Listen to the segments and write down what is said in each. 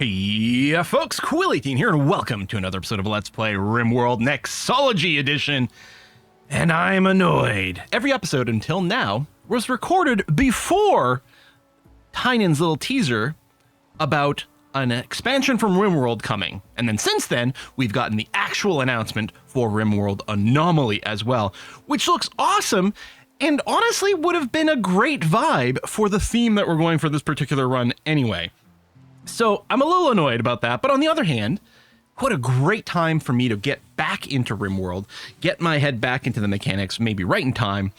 Yeah, folks, Cool18 here, and welcome to another episode of Let's Play RimWorld Nexology Edition. And I'm annoyed. Every episode until now was recorded before Tynan's little teaser about an expansion from RimWorld coming. And then since then, we've gotten the actual announcement for RimWorld Anomaly as well, which looks awesome and honestly would have been a great vibe for the theme that we're going for this particular run anyway. So I'm a little annoyed about that, but on the other hand, what a great time for me to get back into RimWorld, get my head back into the mechanics, maybe right in time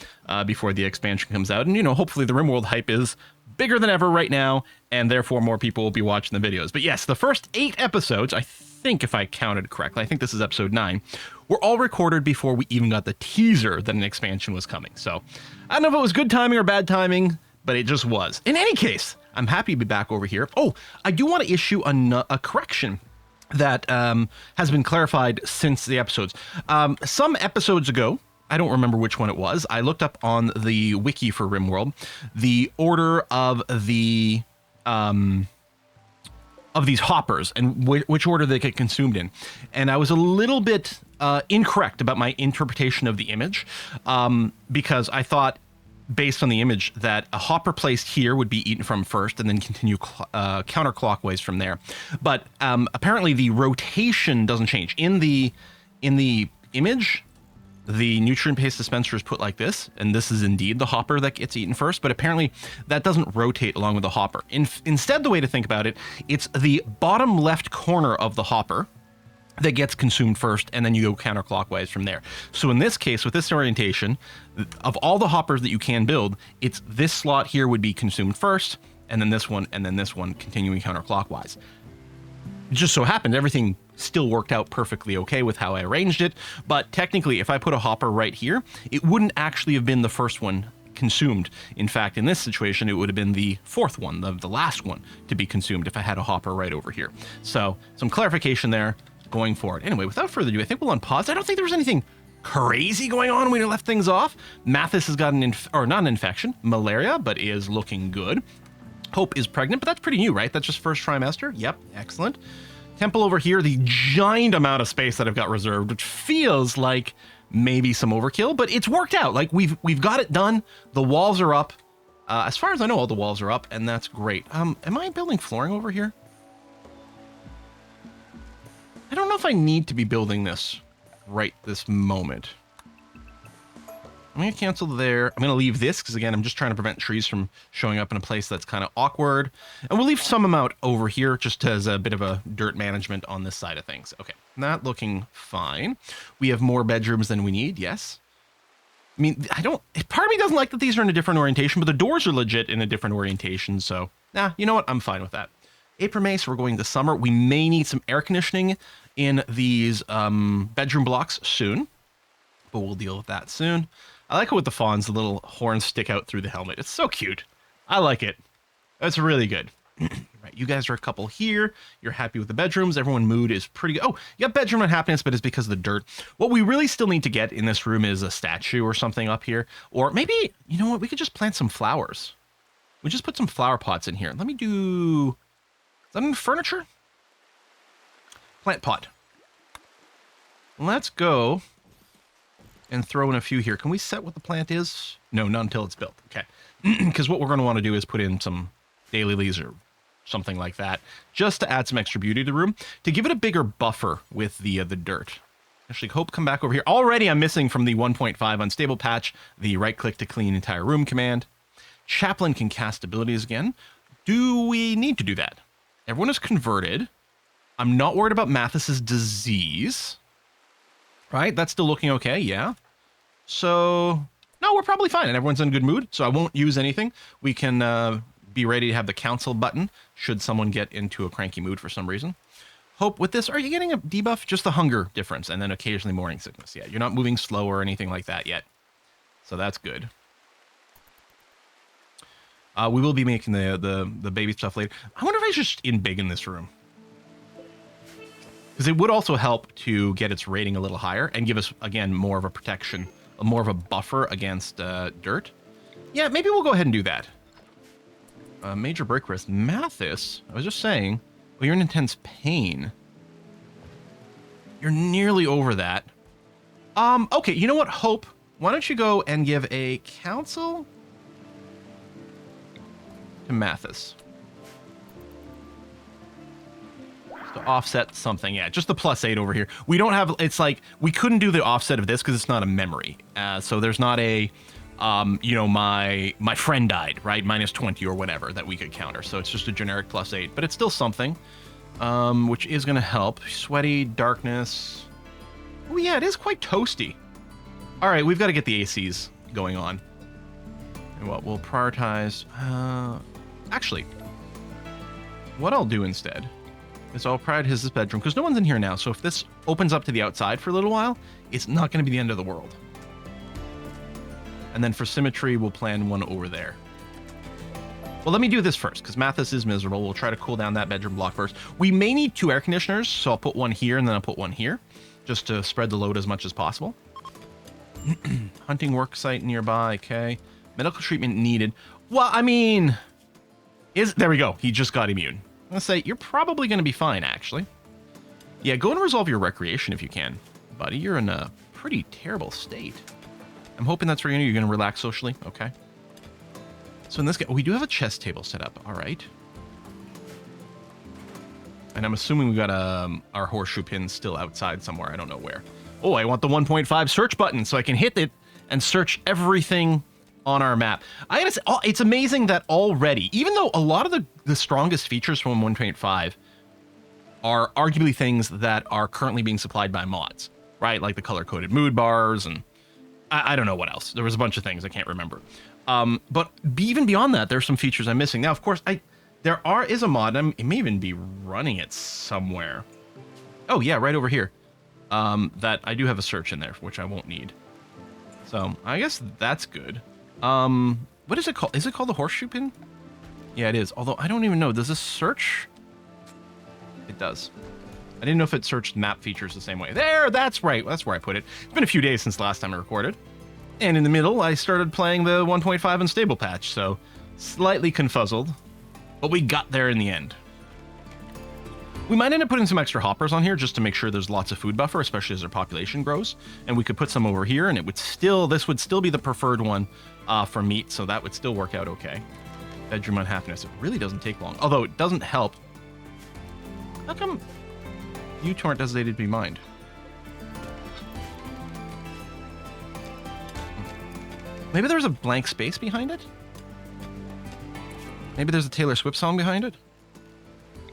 before the expansion comes out. And, you know, hopefully the RimWorld hype is bigger than ever right now, and therefore more people will be watching the videos. But yes, the first 8 episodes, I think if I counted correctly, I think this is episode 9, were all recorded before we even got the teaser that an expansion was coming. So I don't know if it was good timing or bad timing, but it just was. In any case, I'm happy to be back over here. Oh, I do want to issue a correction that has been clarified since the episodes. Some episodes ago, I don't remember which one it was, I looked up on the wiki for RimWorld the order of the of these hoppers and which order they get consumed in. And I was a little bit incorrect about my interpretation of the image because I thought, based on the image, that a hopper placed here would be eaten from first and then continue counterclockwise from there. But apparently the rotation doesn't change. In the image, the nutrient paste dispenser is put like this, and this is indeed the hopper that gets eaten first, but apparently that doesn't rotate along with the hopper. Instead, the way to think about it, it's the bottom left corner of the hopper that gets consumed first, and then you go counterclockwise from there. So in this case, with this orientation, of all the hoppers that you can build, it's this slot here would be consumed first, and then this one continuing counterclockwise. It just so happened everything still worked out perfectly okay with how I arranged it, but technically if I put a hopper right here, it wouldn't actually have been the first one consumed. In fact, in this situation, it would have been the fourth one, the last one to be consumed if I had a hopper right over here. So some clarification there going forward. Anyway, without further ado, I think we'll unpause. I don't think there was anything crazy going on when we left things off. Mathis has got not an infection, malaria, but is looking good. Hope is pregnant, but that's pretty new, right? That's just first trimester. Yep, excellent. Temple over here, the giant amount of space that I've got reserved, which feels like maybe some overkill, but it's worked out. Like we've got it done. The walls are up. As far as I know, all the walls are up, and that's great. Am I building flooring over here? I don't know if I need to be building this right this moment. I'm going to cancel there. I'm going to leave this because, again, I'm just trying to prevent trees from showing up in a place that's kind of awkward. And we'll leave some amount over here just as a bit of a dirt management on this side of things. Okay, not looking fine. We have more bedrooms than we need, yes. I mean, part of me doesn't like that these are in a different orientation, but the doors are legit in a different orientation, so, you know what? I'm fine with that. April, May, so we're going to summer. We may need some air conditioning in these bedroom blocks soon, but we'll deal with that soon. I like it with the fawns, the little horns stick out through the helmet. It's so cute. I like it. That's really good. Right, you guys are a couple here. You're happy with the bedrooms. Everyone's mood is pretty good. Oh, you got bedroom unhappiness, but it's because of the dirt. What we really still need to get in this room is a statue or something up here. Or maybe, you know what, we could just plant some flowers. We just put some flower pots in here. Let me do... Is that in furniture? Plant pot. Let's go and throw in a few here. Can we set what the plant is? No, not until it's built. Okay. Because what we're going to want to do is put in some daily leaves or something like that, just to add some extra beauty to the room, to give it a bigger buffer with the dirt. Actually, Hope, come back over here. Already I'm missing from the 1.5 unstable patch, the right click to clean entire room command. Chaplain can cast abilities again. Do we need to do that? Everyone is converted. I'm not worried about Mathis's disease. Right? That's still looking okay, yeah. So, no, we're probably fine, and everyone's in a good mood, so I won't use anything. We can be ready to have the council button, should someone get into a cranky mood for some reason. Hope, with this, are you getting a debuff? Just the hunger difference, and then occasionally morning sickness. Yeah, you're not moving slow or anything like that yet. So that's good. We will be making the baby stuff later. I wonder if I should just in big in this room. Because it would also help to get its rating a little higher and give us, again, more of a protection, more of a buffer against dirt. Yeah, maybe we'll go ahead and do that. Major break risk. Mathis, I was just saying, Well, you're in intense pain. You're nearly over that. Okay, you know what, Hope? Why don't you go and give a counsel to Mathis? Just to offset something, yeah, just the +8 over here. We don't have, it's like, we couldn't do the offset of this because it's not a memory. So there's not a, you know, my friend died, right? -20 or whatever that we could counter. So it's just a generic +8, but it's still something, which is going to help. Sweaty, darkness. Oh yeah, it is quite toasty. All right, we've got to get the ACs going on. And what we'll prioritize, actually, what I'll do instead is I'll prioritize his bedroom because no one's in here now. So if this opens up to the outside for a little while, it's not going to be the end of the world. And then for symmetry, we'll plan one over there. Well, let me do this first because Mathis is miserable. We'll try to cool down that bedroom block first. We may need 2 air conditioners, so I'll put one here and then I'll put one here just to spread the load as much as possible. Hunting work site nearby, okay. Medical treatment needed. Well, I mean, there we go. He just got immune. I'm going to say, you're probably going to be fine, actually. Yeah, go and resolve your recreation if you can. Buddy, you're in a pretty terrible state. I'm hoping that's where you're going to relax socially. Okay. So in this case, we do have a chess table set up. All right. And I'm assuming we got our horseshoe pin still outside somewhere. I don't know where. Oh, I want the 1.5 search button so I can hit it and search everything on our map. I gotta say, it's amazing that already, even though a lot of the strongest features from 1.5 are arguably things that are currently being supplied by mods, right? Like the color-coded mood bars and I don't know what else. There was a bunch of things I can't remember. But even beyond that, there's some features I'm missing. Now, of course, there is a mod. It may even be running it somewhere. Oh yeah, right over here. That I do have a search in there, which I won't need. So I guess that's good. What is it called? Is it called the horseshoe pin? Yeah, it is. Although I don't even know. Does this search? It does. I didn't know if it searched map features the same way. There, that's right. That's where I put it. It's been a few days since the last time I recorded. And in the middle, I started playing the 1.5 unstable patch, so slightly confuzzled. But we got there in the end. We might end up putting some extra hoppers on here just to make sure there's lots of food buffer, especially as our population grows. And we could put some over here, and this would still be the preferred one for meat, so that would still work out okay. Bedroom unhappiness. It really doesn't take long. Although it doesn't help. How come you two aren't designated to be mined? Maybe there's a blank space behind it? Maybe there's a Taylor Swift song behind it?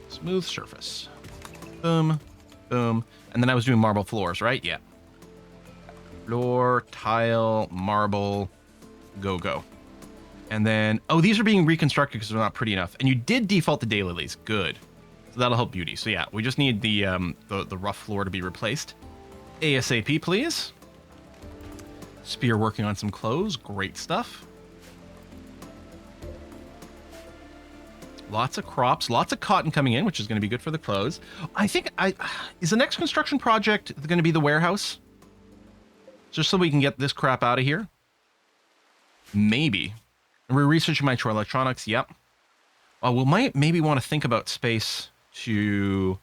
Smooth surface. Boom, boom. And then I was doing marble floors, right? Yeah. Floor, tile, marble, go, go. And then, oh, these are being reconstructed because they're not pretty enough. And you did default to daylilies. Good. So that'll help beauty. So yeah, we just need the rough floor to be replaced. ASAP, please. Spear working on some clothes. Great stuff. Lots of crops, lots of cotton coming in, which is going to be good for the clothes. I think is the next construction project going to be the warehouse? Just so we can get this crap out of here? Maybe. And we're researching microelectronics. Yep. We might maybe want to think about space to,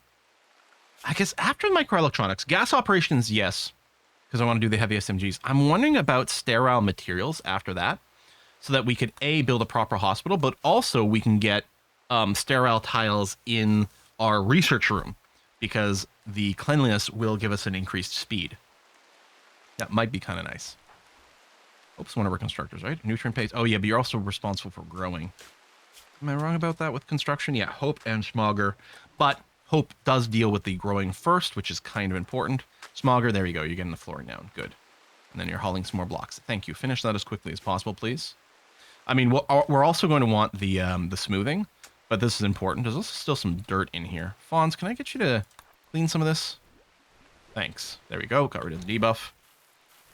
I guess, after microelectronics. Gas operations, yes, because I want to do the heavy SMGs. I'm wondering about sterile materials after that, so that we could, A, build a proper hospital, but also we can get sterile tiles in our research room, because the cleanliness will give us an increased speed. That might be kind of nice. Oops, one of our constructors, right? Nutrient paste. Oh yeah, but you're also responsible for growing. Am I wrong about that with construction? Yeah, Hope and Smogger. But Hope does deal with the growing first, which is kind of important. Smogger, there you go. You're getting the flooring down. Good. And then you're hauling some more blocks. Thank you. Finish that as quickly as possible, please. I mean, we're also going to want the smoothing. But this is important. There's also still some dirt in here. Fawns, can I get you to clean some of this? Thanks. There we go. Got rid of the debuff.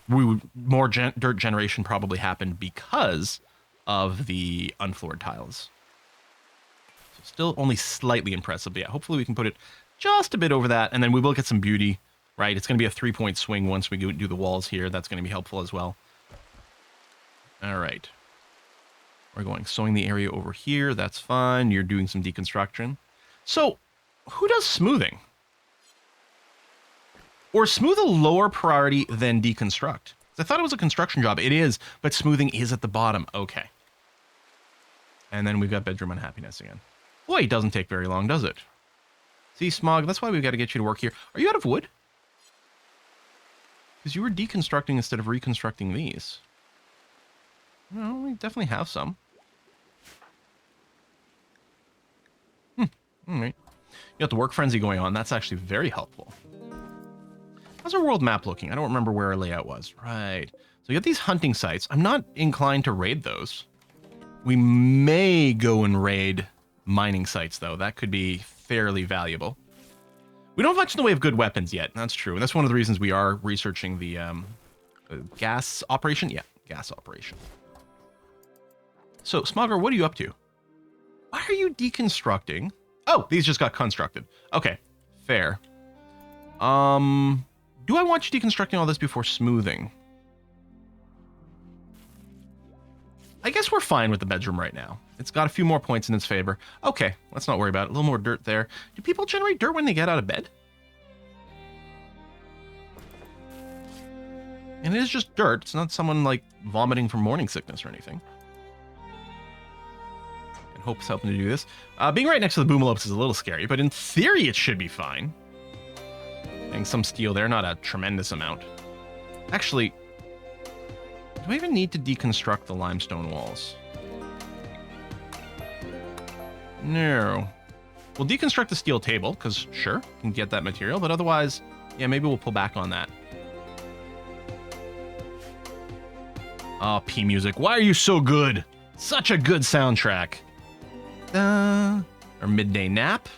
More dirt generation probably happened because of the unfloored tiles. So still only slightly impressive. But yeah, hopefully we can put it just a bit over that. And then we will get some beauty, right? It's going to be a 3-point swing once we do the walls here. That's going to be helpful as well. All right. We're going sewing the area over here. That's fine. You're doing some deconstruction. So who does smoothing? Or smooth a lower priority than deconstruct? I thought it was a construction job. It is, but smoothing is at the bottom. Okay. And then we've got bedroom unhappiness again. Boy, it doesn't take very long, does it? See, Smog, that's why we've got to get you to work here. Are you out of wood? Because you were deconstructing instead of reconstructing these. No, we definitely have some. All right. You got the work frenzy going on. That's actually very helpful. How's our world map looking? I don't remember where our layout was. Right. So you got these hunting sites. I'm not inclined to raid those. We may go and raid mining sites, though. That could be fairly valuable. We don't have much in the way of good weapons yet. That's true. And that's one of the reasons we are researching the gas operation. Yeah, gas operation. So, Smogger, what are you up to? Why are you deconstructing? Oh, these just got constructed. Okay, fair. Do I want you deconstructing all this before smoothing? I guess we're fine with the bedroom right now. It's got a few more points in its favor. Okay, let's not worry about it. A little more dirt there. Do people generate dirt when they get out of bed? And it is just dirt. It's not someone, like, vomiting from morning sickness or anything. And Hope's helping to do this. Being right next to the boomalopes is a little scary, but in theory it should be fine. Getting some steel there, not a tremendous amount. Actually, do I even need to deconstruct the limestone walls? No. We'll deconstruct the steel table, because sure, can get that material, but otherwise, yeah, maybe we'll pull back on that. Oh, P music. Why are you so good? Such a good soundtrack. Our midday nap.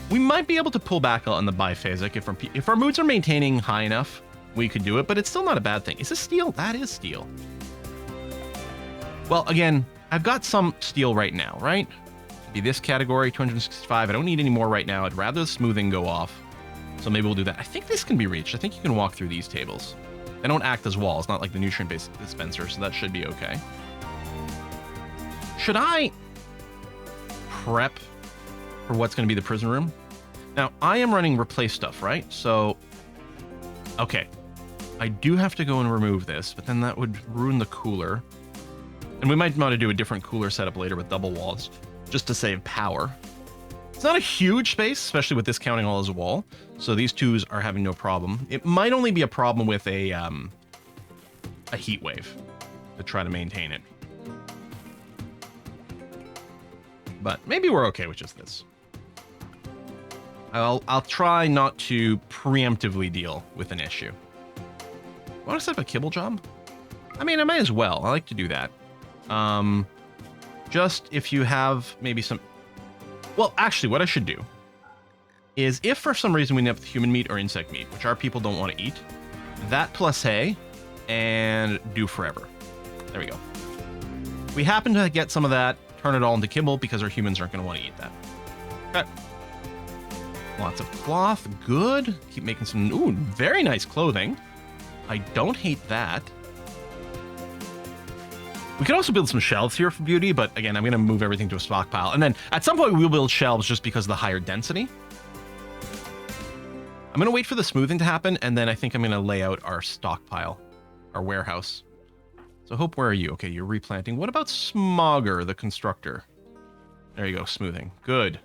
We might be able to pull back on the biphasic if our moods are maintaining high enough. We could do it, but it's still not a bad thing. Is this steel? That is steel. Well, again, I've got some steel right now, right? Be this category, 265. I don't need any more right now. I'd rather the smoothing go off. So maybe we'll do that. I think this can be reached. I think you can walk through these tables. They don't act as walls, not like the nutrient-based dispenser, so that should be okay. Should I prep for what's going to be the prison room? Now, I am running replace stuff, right? So, okay. I do have to go and remove this, but then that would ruin the cooler. And we might want to do a different cooler setup later with double walls, just to save power. It's not a huge space, especially with this counting all as a wall. So these twos are having no problem. It might only be a problem with a heat wave to try to maintain it. But maybe we're okay with just this. I'll try not to preemptively deal with an issue. Want to set up a kibble job? I mean, I might as well. I like to do that. Just if you have maybe some... Well, actually, what I should do is if for some reason we end up with human meat or insect meat, which our people don't want to eat, that plus hay and do forever. There we go. If we happen to get some of that, turn it all into kibble because our humans aren't going to want to eat that. Okay. Lots of cloth. Good. Keep making some... Ooh, very nice clothing. I don't hate that. We could also build some shelves here for beauty, but again, I'm going to move everything to a stockpile. And then at some point, we'll build shelves just because of the higher density. I'm going to wait for the smoothing to happen, and then I think I'm going to lay out our stockpile, our warehouse. So Hope, where are you? Okay, you're replanting. What about Smogger, the constructor? There you go, smoothing. Good.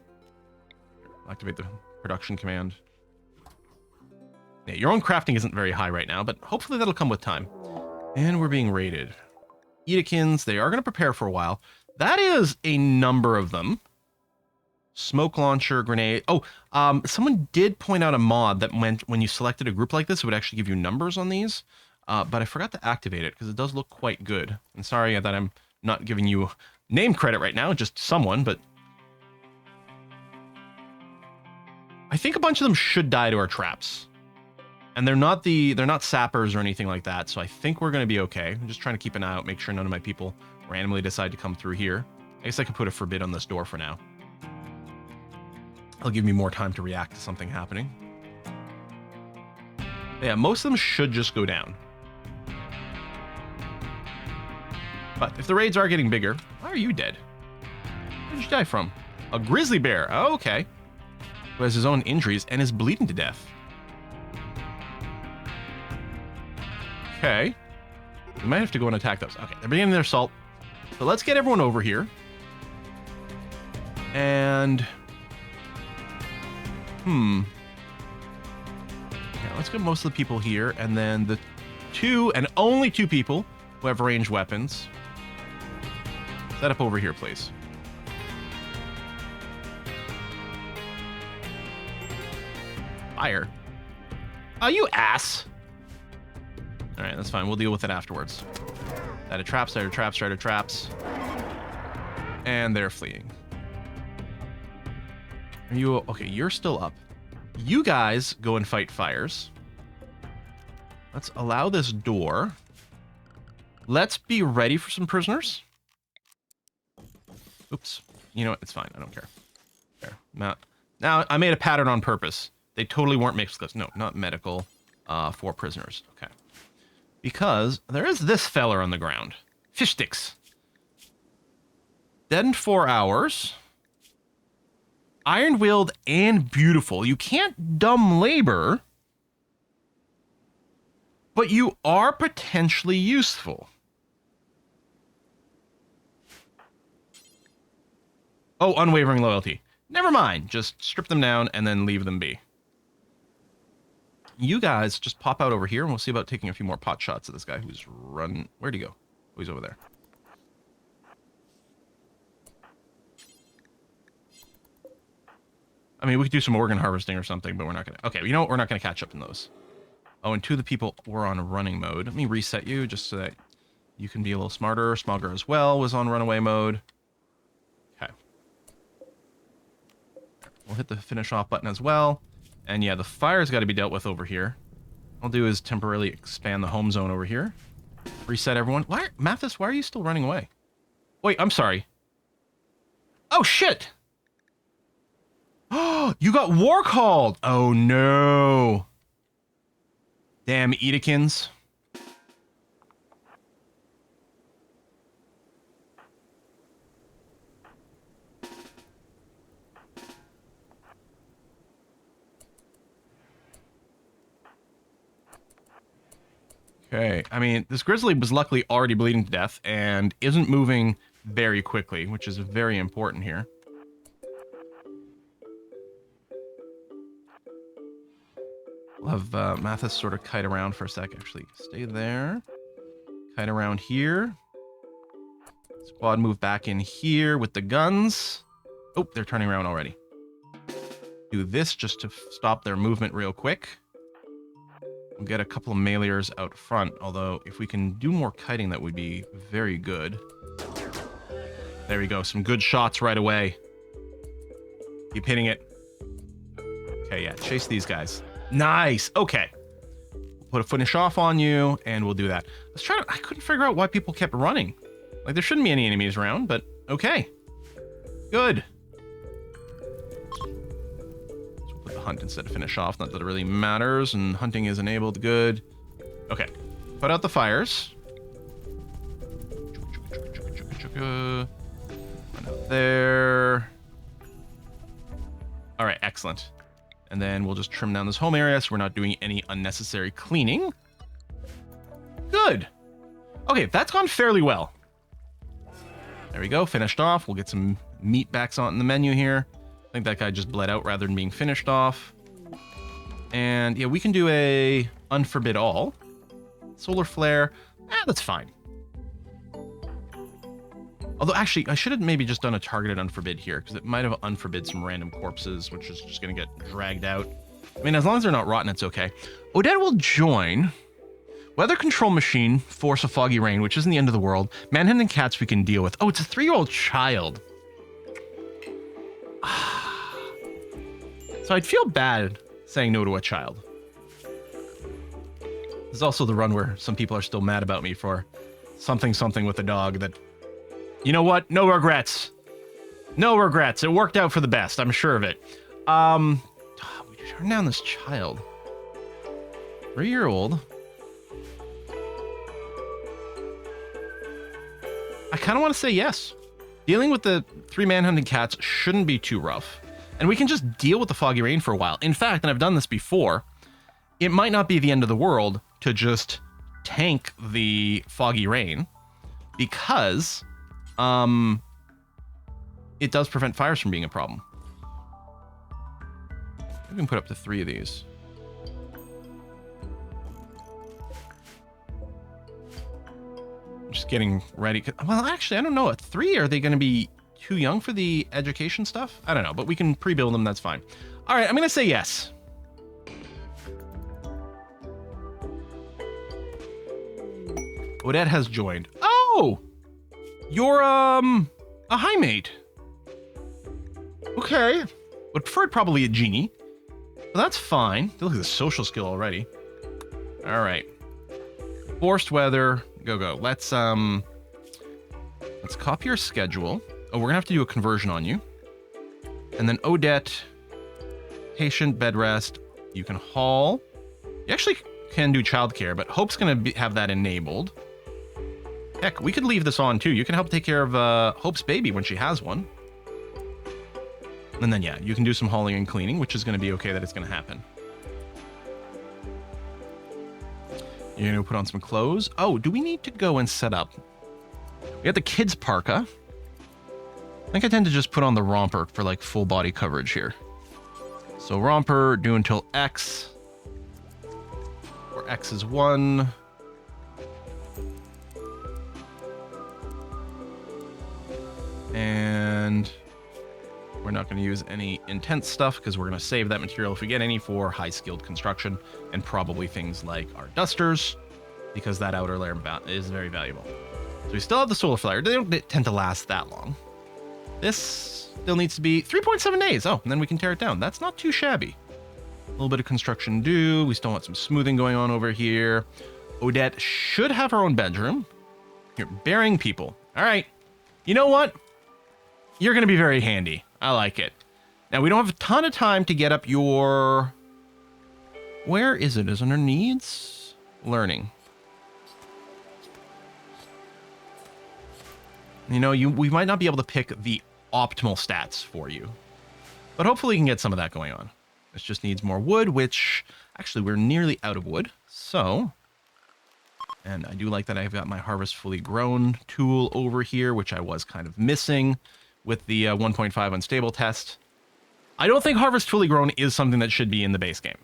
Activate the production command. Yeah, your own crafting isn't very high right now, but hopefully that'll come with time. And we're being raided. Edikins, they are going to prepare for a while. That is a number of them. Smoke launcher, grenade. Oh, someone did point out a mod that meant when you selected a group like this, it would actually give you numbers on these. But I forgot to activate it because it does look quite good. And sorry that I'm not giving you name credit right now, just someone, but I think a bunch of them should die to our traps. And they're not sappers or anything like that, so I think we're going to be okay. I'm just trying to keep an eye out, make sure none of my people randomly decide to come through here. I guess I could put a forbid on this door for now. It'll give me more time to react to something happening. But yeah, most of them should just go down. But if the raids are getting bigger, why are you dead? Where did you die from? A grizzly bear. Oh, okay. Who has his own injuries and is bleeding to death. Okay. We might have to go and attack those. Okay, they're beginning their assault. So let's get everyone over here. And... Yeah, let's get most of the people here. And then the 2 and only 2 people who have ranged weapons. Set up over here, please. Fire. Oh, you ass. All right, that's fine. We'll deal with it afterwards. Started traps, started traps, started traps. And they're fleeing. Are you... Okay, you're still up. You guys go and fight fires. Let's allow this door. Let's be ready for some prisoners. Oops. You know what? It's fine. I don't care. There. Now, I made a pattern on purpose. They totally weren't mixed clips. No, not medical for prisoners. Okay. Because there is this feller on the ground. Fish sticks. Dead in 4 hours. Iron-willed and beautiful. You can't dumb labor, but you are potentially useful. Oh, unwavering loyalty. Never mind. Just strip them down and then leave them be. You guys just pop out over here and we'll see about taking a few more pot shots at this guy who's run. Where'd he go? Oh, he's over there. I mean, we could do some organ harvesting or something, but we're not going to. Okay, you know what? We're not going to catch up in those. Oh, and 2 of the people were on running mode. Let me reset you just so that you can be a little smarter. Smogger as well was on runaway mode. Okay. We'll hit the finish off button as well. And yeah, the fire's got to be dealt with over here. All I'll do is temporarily expand the home zone over here. Reset everyone. Why, Mathis, why are you still running away? Wait, I'm sorry. Oh, shit! Oh, you got war called! Oh, no. Damn Edekins. Okay, I mean, this grizzly was luckily already bleeding to death and isn't moving very quickly, which is very important here. We'll have Mathis sort of kite around for a sec. Actually, stay there. Kite around here. Squad move back in here with the guns. Oh, they're turning around already. Do this just to stop their movement real quick. We'll get a couple of meleers out front, although if we can do more kiting, that would be very good. There we go. Some good shots right away. Keep hitting it. Okay, yeah. Chase these guys. Nice. Okay. We'll put a finish off on you, and we'll do that. Let's try to... I couldn't figure out why people kept running. Like, there shouldn't be any enemies around, but okay. Good. Hunt instead of finish off. Not that it really matters, and hunting is enabled. Good. Okay. Put out the fires. One out there. All right, excellent. And then we'll just trim down this home area so we're not doing any unnecessary cleaning. Good. Okay, that's gone fairly well. There we go. Finished off. We'll get some meat back on the menu here. I think that guy just bled out rather than being finished off. And yeah, we can do a unforbid all. Solar flare. That's fine. Although actually, I should have maybe just done a targeted unforbid here, because it might have unforbid some random corpses, which is just going to get dragged out. I mean, as long as they're not rotten, it's okay. Odette will join. Weather control machine, force a foggy rain, which isn't the end of the world. Manhunting cats we can deal with. Oh, it's a 3-year-old child. So I'd feel bad saying no to a child. There's also the run where some people are still mad about me for something with a dog that, you know what? No regrets. No regrets. It worked out for the best. I'm sure of it. We turned down this child. 3-year-old. I kind of want to say yes. Dealing with the 3 manhunting cats shouldn't be too rough. And we can just deal with the foggy rain for a while. In fact, and I've done this before, it might not be the end of the world to just tank the foggy rain because it does prevent fires from being a problem. We can put up to 3 of these. Just getting ready. Well, actually, I don't know. At 3, are they going to be too young for the education stuff? I don't know, but we can pre-build them. That's fine. All right, I'm going to say yes. Odette has joined. Oh, you're a high mate. Okay, would prefer probably a genie. Well, that's fine. Look at the social skill already. All right, forced weather. Go. Let's copy your schedule. Oh, we're gonna have to do a conversion on you. And then Odette, patient, bed rest. You can haul. You actually can do childcare, but Hope's gonna have that enabled. Heck, we could leave this on too. You can help take care of Hope's baby when she has one. And then yeah, you can do some hauling and cleaning, which is gonna be okay that it's gonna happen. You're gonna put on some clothes. Oh, do we need to go and set up? We have the kids parka. I think I tend to just put on the romper for like full body coverage here. So romper, do until X. Where X is 1. And we're not going to use any intense stuff because we're going to save that material if we get any for high skilled construction and probably things like our dusters because that outer layer is very valuable. So we still have the solar flare. They don't tend to last that long. This still needs to be 3.7 days. Oh, and then we can tear it down. That's not too shabby. A little bit of construction due. We still want some smoothing going on over here. Odette should have her own bedroom. You're burying people. All right. You know what? You're going to be very handy. I like it. Now, we don't have a ton of time to get up your... Where is it? Is it under needs? Learning. You know, we might not be able to pick the optimal stats for you. But hopefully we can get some of that going on. This just needs more wood, which... Actually, we're nearly out of wood. So... And I do like that I've got my Harvest Fully Grown tool over here, which I was kind of missing with the 1.5 unstable test. I don't think Harvest Fully Grown is something that should be in the base game.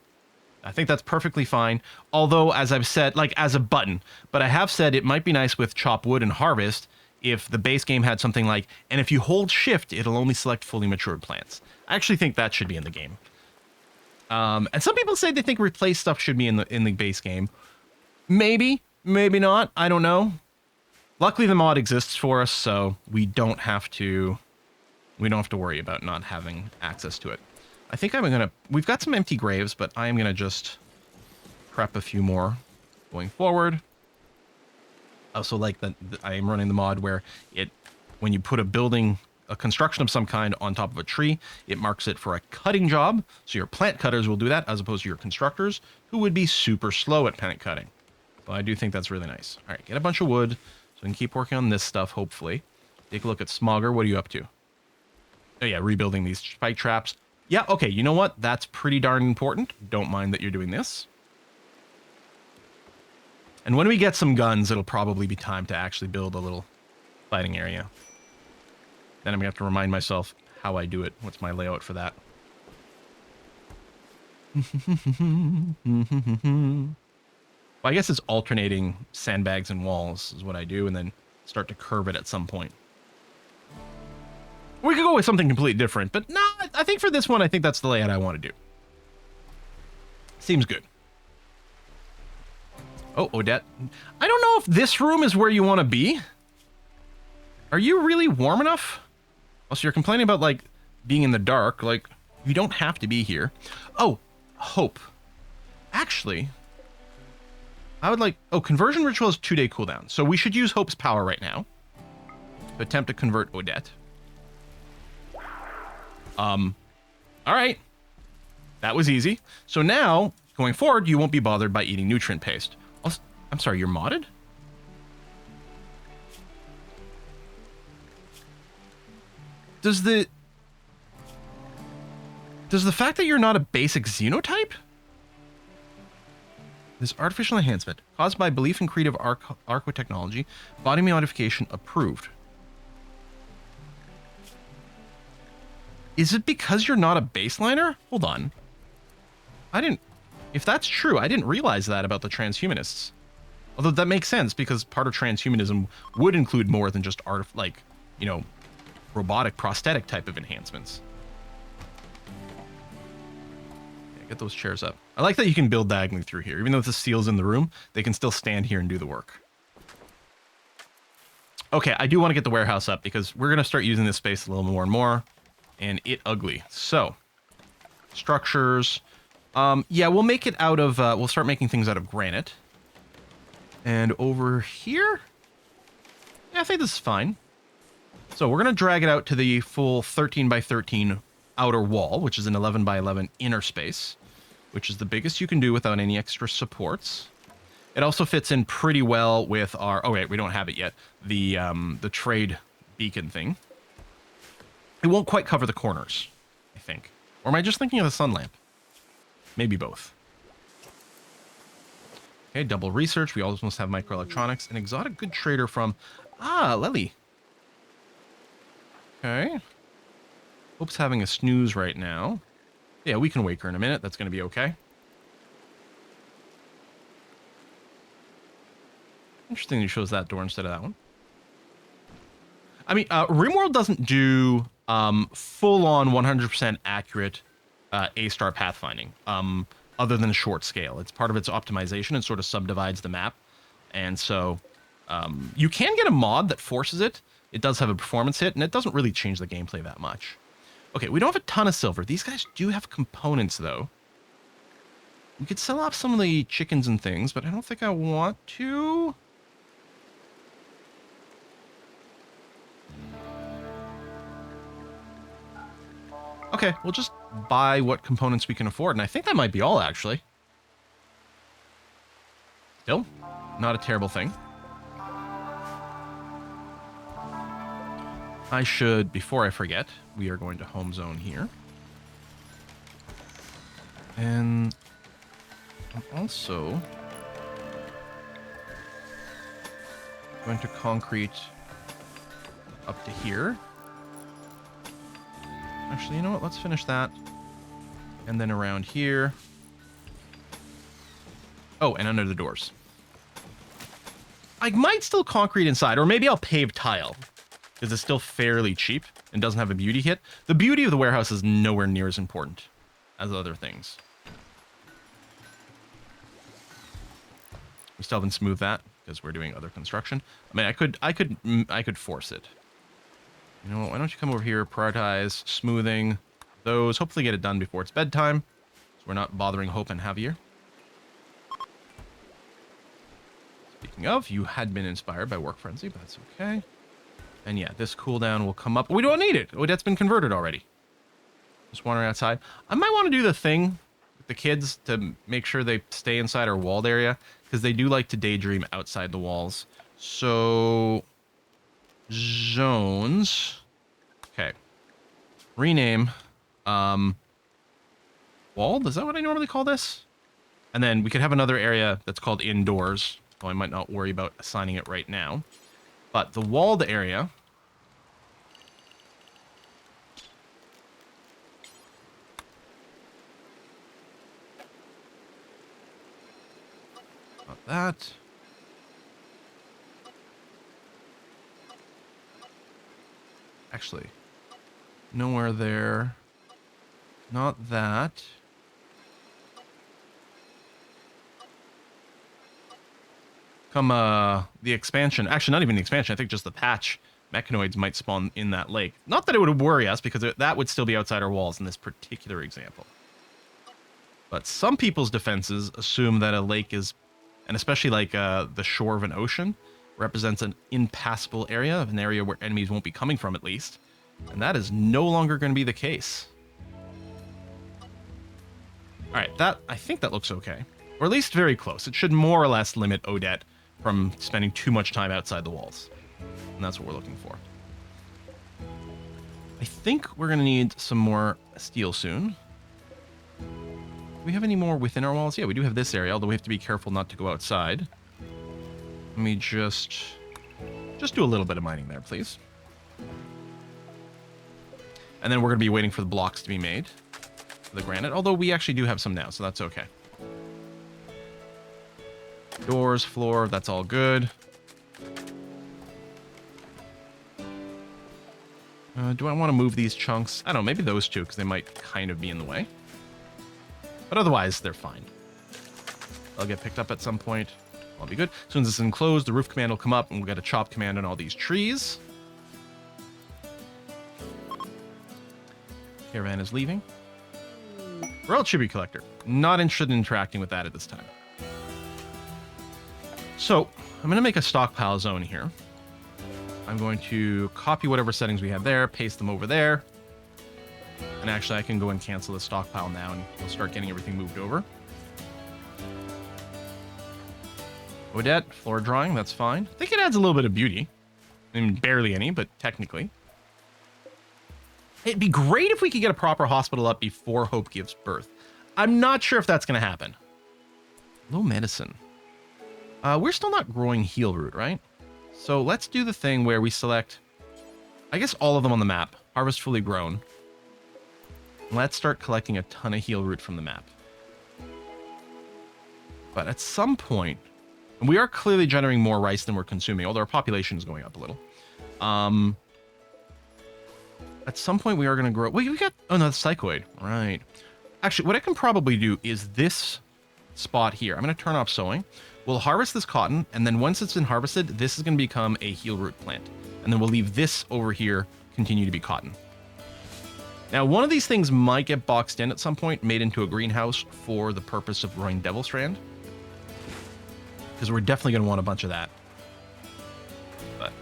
I think that's perfectly fine. Although, as I've said, like as a button, but I have said it might be nice with Chop Wood and Harvest if the base game had something like, and if you hold shift, it'll only select fully matured plants. I actually think that should be in the game. And some people say they think replace stuff should be in the base game. Maybe not. I don't know. Luckily, the mod exists for us, so we don't have to worry about not having access to it. I think we've got some empty graves, but I am gonna just prep a few more going forward. I also like that I am running the mod where when you put a construction of some kind on top of a tree, it marks it for a cutting job. So your plant cutters will do that as opposed to your constructors who would be super slow at plant cutting. But I do think that's really nice. All right, get a bunch of wood so we can keep working on this stuff, hopefully. Take a look at Smogger. What are you up to? Oh yeah, rebuilding these spike traps. Yeah, okay, you know what? That's pretty darn important. Don't mind that you're doing this. And when we get some guns, it'll probably be time to actually build a little fighting area. Then I'm going to have to remind myself how I do it. What's my layout for that? Well, I guess it's alternating sandbags and walls is what I do, and then start to curve it at some point. We could go with something completely different, but no, I think for this one, I think that's the layout I want to do. Seems good. Oh, Odette. I don't know if this room is where you want to be. Are you really warm enough? Oh, so you're complaining about, like, being in the dark. Like, you don't have to be here. Oh, Hope. Actually... I would like... Oh, conversion ritual is 2-day cooldown. So we should use Hope's power right now to attempt to convert Odette. All right. That was easy. So now, going forward, you won't be bothered by eating nutrient paste. Also, I'm sorry, you're modded? Does the fact that you're not a basic xenotype? This artificial enhancement, caused by belief in creative architechnology, body modification approved. Is it because you're not a baseliner? Hold on. If that's true, I didn't realize that about the transhumanists. Although that makes sense because part of transhumanism would include more than just robotic prosthetic type of enhancements. Yeah, get those chairs up. I like that you can build diagonally through here. Even though the seal's in the room, they can still stand here and do the work. Okay, I do want to get the warehouse up because we're going to start using this space a little more and more. And it ugly. So, structures. Yeah, we'll make it out of, we'll start making things out of granite. And over here? Yeah, I think this is fine. So we're going to drag it out to the full 13 by 13 outer wall, which is an 11 by 11 inner space, which is the biggest you can do without any extra supports. It also fits in pretty well with our, oh wait, we don't have it yet, the trade beacon thing. It won't quite cover the corners, I think. Or am I just thinking of the sun lamp? Maybe both. Okay, double research. We almost have microelectronics. An exotic good trader from... Ah, Lely. Okay. Hope's having a snooze right now. Yeah, we can wake her in a minute. That's going to be okay. Interesting he chose that door instead of that one. I mean, RimWorld doesn't do full-on 100% accurate A-star pathfinding, other than a short scale. It's part of its optimization and sort of subdivides the map. And so you can get a mod that forces it. It does have a performance hit, and it doesn't really change the gameplay that much. Okay, we don't have a ton of silver. These guys do have components, though. We could sell off some of the chickens and things, but I don't think I want to. Okay, we'll just buy what components we can afford, and I think that might be all, actually. Still, not a terrible thing. I should, before I forget, we are going to home zone here. And I'm also going to concrete up to here. Actually, you know what? Let's finish that. And then around here. Oh, and under the doors. I might still concrete inside, or maybe I'll pave tile. Because it's still fairly cheap and doesn't have a beauty hit. The beauty of the warehouse is nowhere near as important as other things. We still haven't smoothed that because we're doing other construction. I mean, I could force it. You know what, why don't you come over here, prioritize smoothing those, hopefully get it done before it's bedtime, so we're not bothering Hope and Javier. Speaking of, you had been inspired by Work Frenzy, but that's okay. And yeah, this cooldown will come up. We don't need it. Oh, that's been converted already. Just wandering outside. I might want to do the thing with the kids to make sure they stay inside our walled area, because they do like to daydream outside the walls. So... zones. Okay. Rename. Walled? Is that what I normally call this? And then we could have another area that's called indoors. Well, I might not worry about assigning it right now. But the walled area. Not that. Actually, nowhere there. Not that. Come, the expansion. Actually, not even the expansion. I think just the patch mechanoids might spawn in that lake. Not that it would worry us, because that would still be outside our walls in this particular example. But some people's defenses assume that a lake is, and especially like the shore of an ocean, represents an impassable area, an area where enemies won't be coming from at least. And that is no longer going to be the case. Alright, I think that looks okay. Or at least very close. It should more or less limit Odette from spending too much time outside the walls. And that's what we're looking for. I think we're going to need some more steel soon. Do we have any more within our walls? Yeah, we do have this area, although we have to be careful not to go outside. Let me just do a little bit of mining there, please. And then we're going to be waiting for the blocks to be made for the granite, although we actually do have some now, so that's okay. Doors, floor, that's all good. Do I want to move these chunks? I don't know, maybe those two, because they might kind of be in the way. But otherwise, they're fine. They'll get picked up at some point. I'll be good. As soon as it's enclosed, the roof command will come up, and we'll get a chop command on all these trees. Caravan is leaving. Royal Tribute Collector. Not interested in interacting with that at this time. So, I'm going to make a stockpile zone here. I'm going to copy whatever settings we have there, paste them over there. And actually, I can go and cancel the stockpile now, and we'll start getting everything moved over. Odette, floor drawing, that's fine. I think it adds a little bit of beauty. I mean, barely any, but technically. It'd be great if we could get a proper hospital up before Hope gives birth. I'm not sure if that's going to happen. Low medicine. We're still not growing heal root, right? So let's do the thing where we select, I guess, all of them on the map. Harvest fully grown. Let's start collecting a ton of heal root from the map. But at some point, and we are clearly generating more rice than we're consuming, although our population is going up a little. At some point, we are going to grow. Wait, we got, oh no, that's psychoid. Right. Actually, what I can probably do is this spot here. I'm going to turn off sowing. We'll harvest this cotton, and then once it's been harvested, this is going to become a heal root plant. And then we'll leave this over here, continue to be cotton. Now, one of these things might get boxed in at some point, made into a greenhouse for the purpose of growing Devil Strand. Because we're definitely going to want a bunch of that. But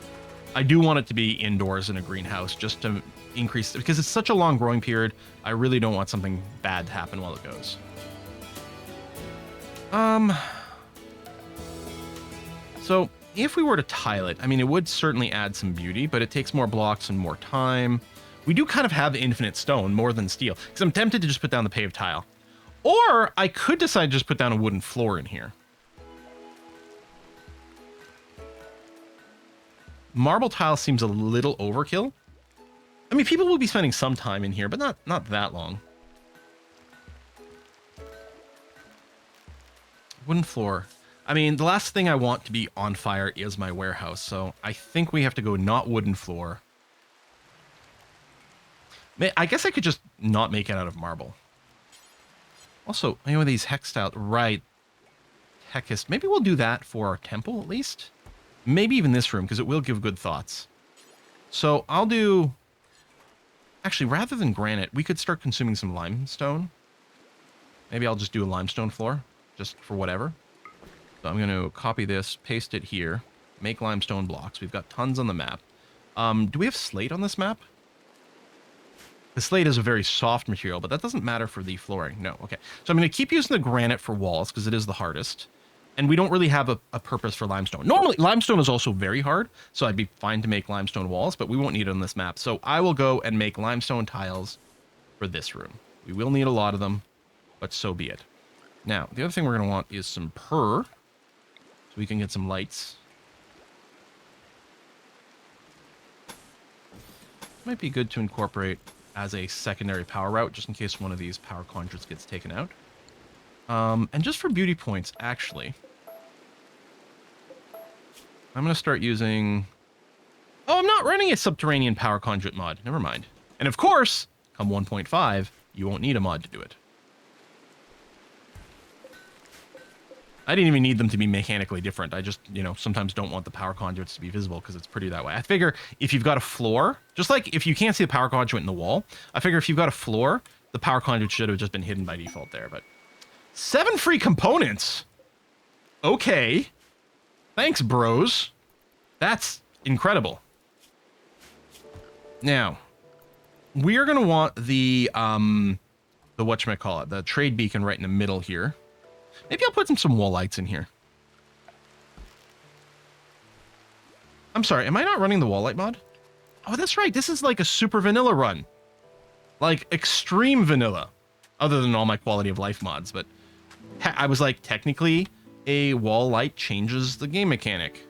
I do want it to be indoors in a greenhouse, just to increase, because it's such a long growing period. I really don't want something bad to happen while it goes. So if we were to tile it, I mean, it would certainly add some beauty, but it takes more blocks and more time. We do kind of have infinite stone, more than steel, because I'm tempted to just put down the paved tile. Or I could decide to just put down a wooden floor in here. Marble tile seems a little overkill. I mean, people will be spending some time in here, but not that long. Wooden floor. I mean, the last thing I want to be on fire is my warehouse, so I think we have to go not wooden floor. I guess I could just not make it out of marble. Also, you know, these hex style, right? Hexist. Maybe we'll do that for our temple at least. Maybe even this room, because it will give good thoughts. So I'll do... Actually, rather than granite, we could start consuming some limestone. Maybe I'll just do a limestone floor, just for whatever. So I'm going to copy this, paste it here, make limestone blocks. We've got tons on the map. Do we have slate on this map? The slate is a very soft material, but that doesn't matter for the flooring. No, okay. So I'm going to keep using the granite for walls, because it is the hardest. And we don't really have a purpose for limestone. Normally, limestone is also very hard, so I'd be fine to make limestone walls, but we won't need it on this map. So I will go and make limestone tiles for this room. We will need a lot of them, but so be it. Now, the other thing we're going to want is some so we can get some lights. Might be good to incorporate as a secondary power route, just in case one of these power conduits gets taken out. And just for beauty points, actually, I'm going to start using... Oh, I'm not running a subterranean power conduit mod. Never mind. And of course, come 1.5, you won't need a mod to do it. I didn't even need them to be mechanically different. I just, you know, sometimes don't want the power conduits to be visible because it's pretty that way. I figure if you've got a floor, just like if you can't see the power conduit in the wall, I figure if you've got a floor, the power conduit should have just been hidden by default there, but... 7 free components. Okay. Thanks, bros. That's incredible. Now, we are going to want the whatchamacallit, the trade beacon right in the middle here. Maybe I'll put some wall lights in here. I'm sorry, am I not running the wall light mod? Oh, that's right. This is like a super vanilla run. Like extreme vanilla. Other than all my quality of life mods. But I was like, technically, a wall light changes the game mechanic.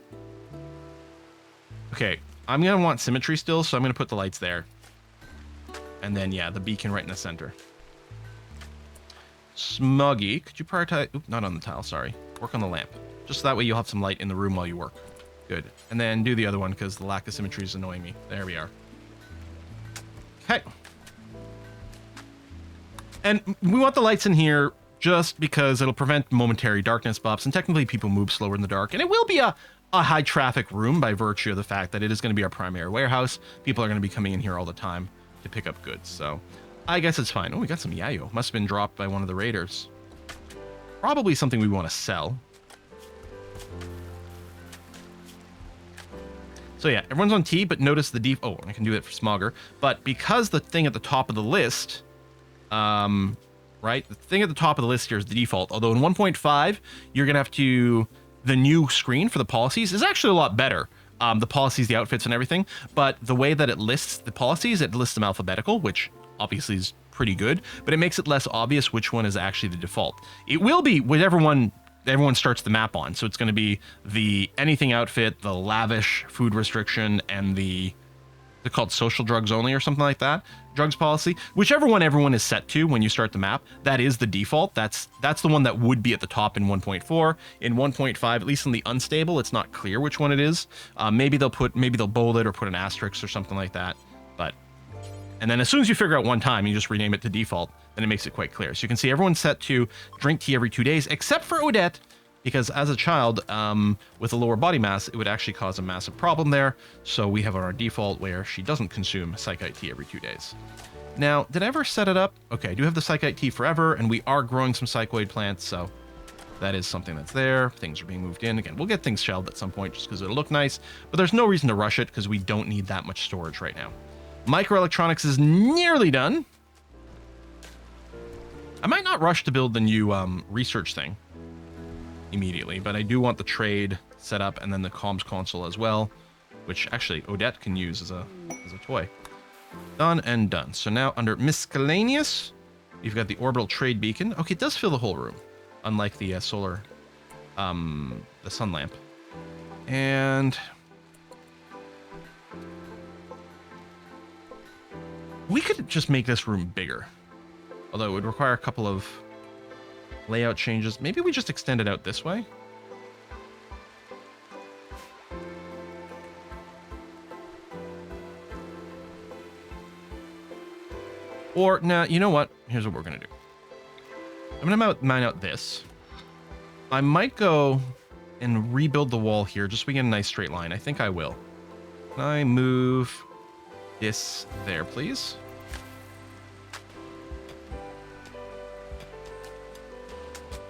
Okay, I'm going to want symmetry still, so I'm going to put the lights there. And then, yeah, the beacon right in the center. Smuggy, could you prioritize... Oop, not on the tile, sorry. Work on the lamp. Just so that way you'll have some light in the room while you work. Good. And then do the other one, because the lack of symmetry is annoying me. There we are. Okay. And we want the lights in here just because it'll prevent momentary darkness buffs, and technically people move slower in the dark. And it will be a high traffic room by virtue of the fact that it is going to be our primary warehouse. People are going to be coming in here all the time to pick up goods, so I guess it's fine. Oh, we got some yayo. Must have been dropped by one of the raiders. Probably something we want to sell. So yeah, everyone's on T, but notice the oh, I can do it for Smogger. But because the thing at the top of the list, right? The thing at the top of the list here is the default. Although in 1.5, you're going to have to... The new screen for the policies is actually a lot better. The policies, the outfits, and everything. But the way that it lists the policies, it lists them alphabetical, which obviously is pretty good. But it makes it less obvious which one is actually the default. It will be whichever one everyone starts the map on. So it's going to be the anything outfit, the lavish food restriction, and they're called social drugs only or something like that. Drugs policy. Whichever one everyone is set to when you start the map, that is the default. That's the one that would be at the top in 1.4. In 1.5, at least in the unstable, it's not clear which one it is. Maybe they'll bold it or put an asterisk or something like that. But and then as soon as you figure out one time, you just rename it to default, then it makes it quite clear. So you can see everyone's set to drink tea every 2 days, except for Odette, because as a child with a lower body mass, it would actually cause a massive problem there. So we have our default where she doesn't consume Psychite tea every 2 days. Now, did I ever set it up? Okay, I do have the Psychite tea forever, and we are growing some psychoid plants, so that is something that's there. Things are being moved in. Again, we'll get things shelved at some point just because it'll look nice, but there's no reason to rush it because we don't need that much storage right now. Microelectronics is nearly done. I might not rush to build the new research thing immediately, but I do want the trade set up and then the comms console as well, which actually Odette can use as a toy. Done and done. So now under miscellaneous, you've got the orbital trade beacon. Okay, it does fill the whole room, unlike the solar, the sun lamp. And we could just make this room bigger, although it would require a couple of layout changes. Maybe we just extend it out this way. Or, nah, you know what? Here's what we're going to do. I'm going to mine out this. I might go and rebuild the wall here just so we get a nice straight line. I think I will. Can I move this there, please?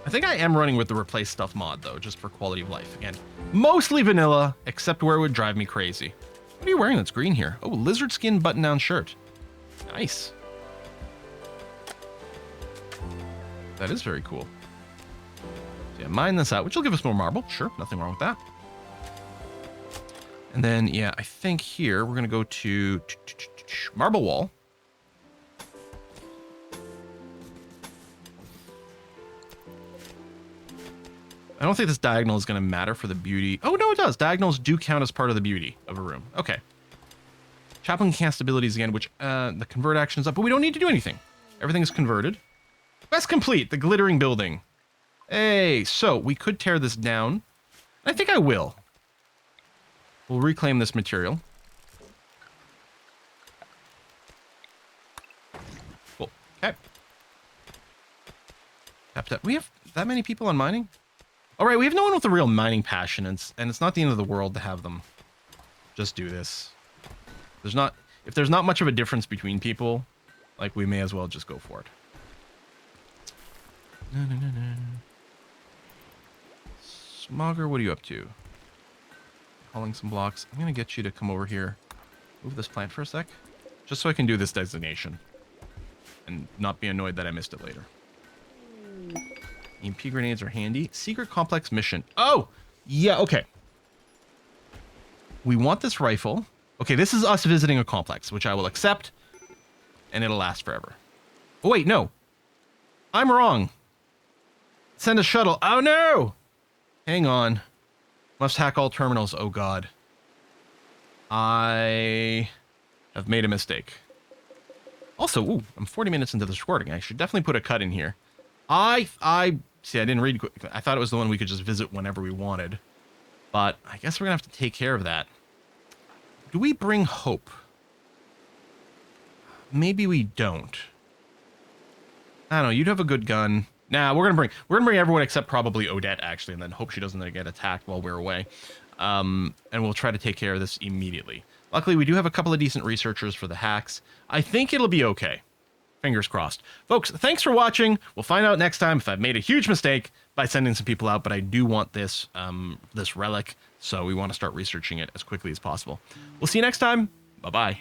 I think I am running with the replace stuff mod, though, just for quality of life. Again, mostly vanilla, except where it would drive me crazy. What are you wearing that's green here? Oh, lizard skin button-down shirt. Nice. That is very cool. So yeah, mine this out, which will give us more marble. Sure, nothing wrong with that. And then, yeah, I think here we're going to go to marble wall. I don't think this diagonal is going to matter for the beauty. Oh, no, it does. Diagonals do count as part of the beauty of a room. Okay. Chaplain cast abilities again, which the convert action is up, but we don't need to do anything. Everything is converted. Quest complete. The glittering building. Hey, so we could tear this down. I think I will. We'll reclaim this material. Cool. Okay. Tap, tap. We have that many people on mining? All right, we have no one with a real mining passion, and it's not the end of the world to have them just do this. If there's not much of a difference between people, like, we may as well just go for it. Smogger, what are you up to? Hauling some blocks. I'm gonna get you to come over here. Move this plant for a sec, just so I can do this designation and not be annoyed that I missed it later. EMP grenades are handy. Secret complex mission. Oh, yeah, okay. We want this rifle. Okay, this is us visiting a complex, which I will accept, and it'll last forever. Oh, wait, no. I'm wrong. Send a shuttle. Oh, no! Hang on. Must hack all terminals. Oh, God. I have made a mistake. Also, ooh, I'm 40 minutes into this recording. I should definitely put a cut in here. See, I didn't read quick. I thought it was the one we could just visit whenever we wanted. But I guess we're going to have to take care of that. Do we bring hope? Maybe we don't. I don't know. You'd have a good gun. Nah, we're gonna bring everyone except probably Odette, actually, and then hope she doesn't get attacked while we're away. And we'll try to take care of this immediately. Luckily, we do have a couple of decent researchers for the hacks. I think it'll be okay. Fingers crossed. Folks, thanks for watching. We'll find out next time if I've made a huge mistake by sending some people out, but I do want this, this relic, so we want to start researching it as quickly as possible. We'll see you next time. Bye-bye.